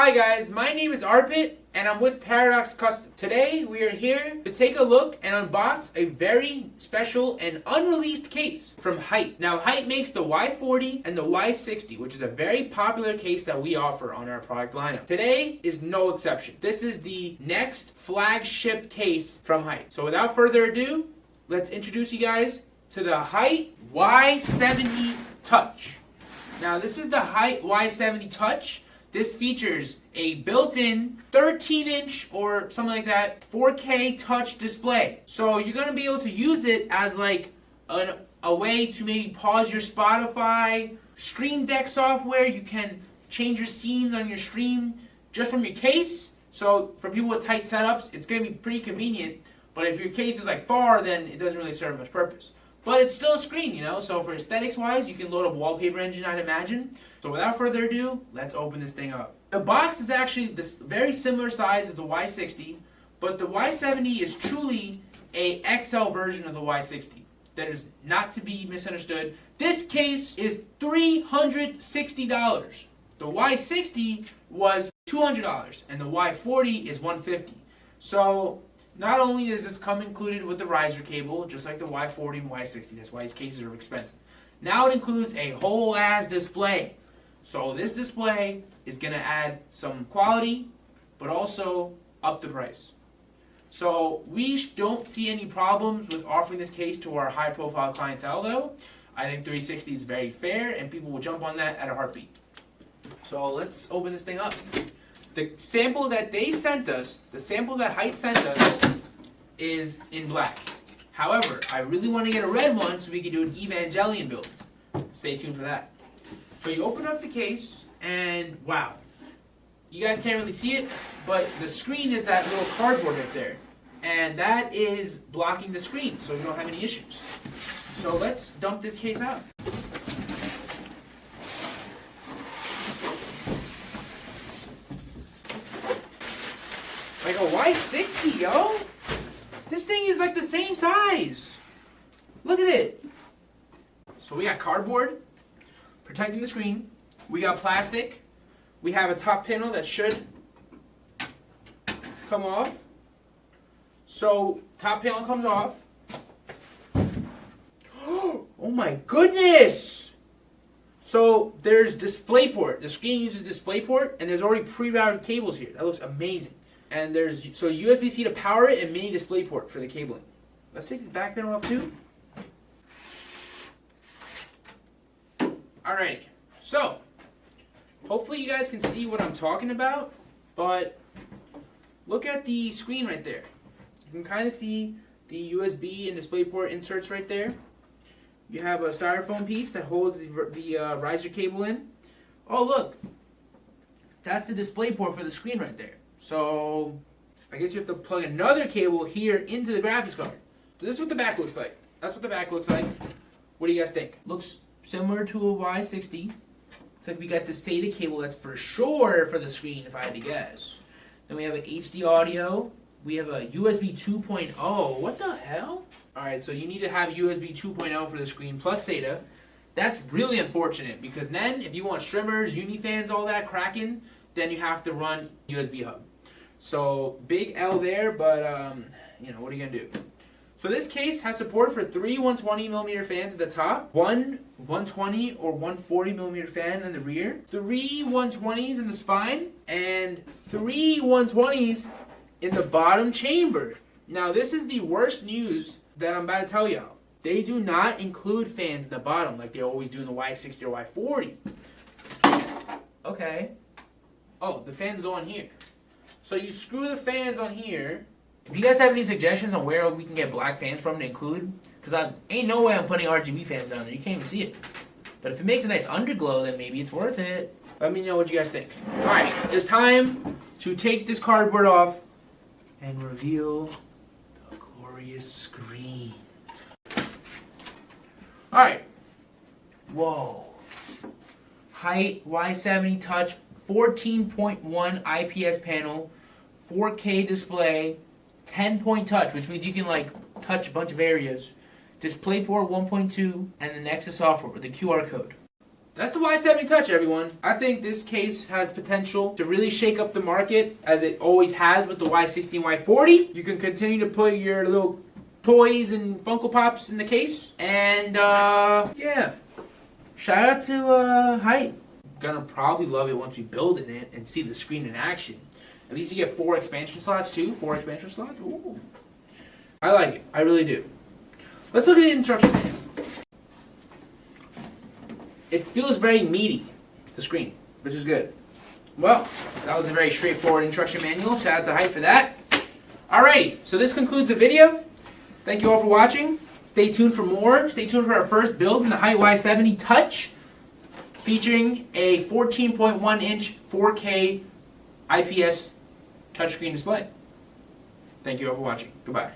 Hi guys, my name is Arpit and I'm with Paradox Custom. Today we are here to take a look and unbox a very special and unreleased case from Hyte. Now Hyte makes the Y40 and the Y60, which is a very popular case that we offer on our product lineup. Today is no exception. This is the next flagship case from Hyte. So without further ado, let's introduce you guys to the Hyte Y70 Touch. Now this is the Hyte Y70 Touch. This features a built-in 13-inch or something like that 4K touch display. So you're going to be able to use it as like a way to maybe pause your Spotify, Stream Deck software. You can change your scenes on your stream just from your case. So for people with tight setups, it's going to be pretty convenient. But if your case is like far, then it doesn't really serve much purpose. But it's still a screen, you know, so for aesthetics-wise, you can load a wallpaper engine, I'd imagine. So without further ado, let's open this thing up. The box is actually this very similar size as the Y60, but the Y70 is truly a XL version of the Y60. That is not to be misunderstood. This case is $360. The Y60 was $200, and the Y40 is $150. So not only does this come included with the riser cable, just like the Y40 and Y60, that's why these cases are expensive. Now it includes a whole ass display. So this display is going to add some quality, but also up the price. So we don't see any problems with offering this case to our high profile clientele though. I think 360 is very fair and people will jump on that at a heartbeat. So let's open this thing up. The sample that they sent us, the sample that Hyte sent us, is in black. However, I really want to get a red one so we can do an Evangelion build. Stay tuned for that. So you open up the case, and wow. You guys can't really see it, but the screen is that little cardboard right there. And that is blocking the screen, so we don't have any issues. So let's dump this case out. Like a Y60, yo? This thing is like the same size. Look at it. So we got cardboard protecting the screen. We got plastic. We have a top panel that should come off. So top panel comes off. Oh my goodness! So there's DisplayPort. The screen uses DisplayPort, and there's already pre-routed cables here. That looks amazing. And there's USB-C to power it and mini DisplayPort for the cabling. Let's take this back panel off too. Alrighty, so hopefully you guys can see what I'm talking about, but look at the screen right there. You can kind of see the USB and DisplayPort inserts right there. You have a styrofoam piece that holds the riser cable in. Oh look, that's the DisplayPort for the screen right there. So I guess you have to plug another cable here into the graphics card. So this is what the back looks like. That's what the back looks like. What do you guys think? Looks similar to a Y60. It's like we got the SATA cable that's for sure for the screen if I had to guess. Then we have an HD audio. We have a USB 2.0. What the hell? Alright, so you need to have USB 2.0 for the screen plus SATA. That's really unfortunate because then if you want streamers, Unifans, all that cracking, then you have to run USB hub. So big L there, but you know, what are you gonna do? So this case has support for 3 120mm fans at the top, 1 120 or 140mm fan in the rear, 3 120s in the spine, and 3 120s in the bottom chamber. Now this is the worst news that I'm about to tell y'all. They do not include fans in the bottom like they always do in the Y60 or Y40. Okay. Oh, the fans go on here. So you screw the fans on here. If you guys have any suggestions on where we can get black fans from to include, because ain't no way I'm putting RGB fans down there. You can't even see it. But if it makes a nice underglow, then maybe it's worth it. Let me know what you guys think. Alright, it's time to take this cardboard off and reveal the glorious screen. Alright. Whoa. Hyte Y70 Touch 14.1 IPS panel, 4K display, 10-point touch, which means you can like touch a bunch of areas. DisplayPort 1.2 and the Nexus software with the QR code. That's the Y70 Touch, everyone. I think this case has potential to really shake up the market, as it always has with the Y60 and Y40. You can continue to put your little toys and Funko Pops in the case. And, yeah. Shout out to Hyte. Gonna probably love it once we build in it and see the screen in action. At least you get 4 expansion slots, too. 4 expansion slots. Ooh. I like it. I really do. Let's look at the instructions. It feels very meaty, the screen, which is good. Well, that was a very straightforward instruction manual. Shout out to Hyte for that. Alrighty, so this concludes the video. Thank you all for watching. Stay tuned for more. Stay tuned for our first build in the Hyte Y70 Touch, featuring a 14.1-inch 4K IPS touchscreen display. Thank you all for watching. Goodbye.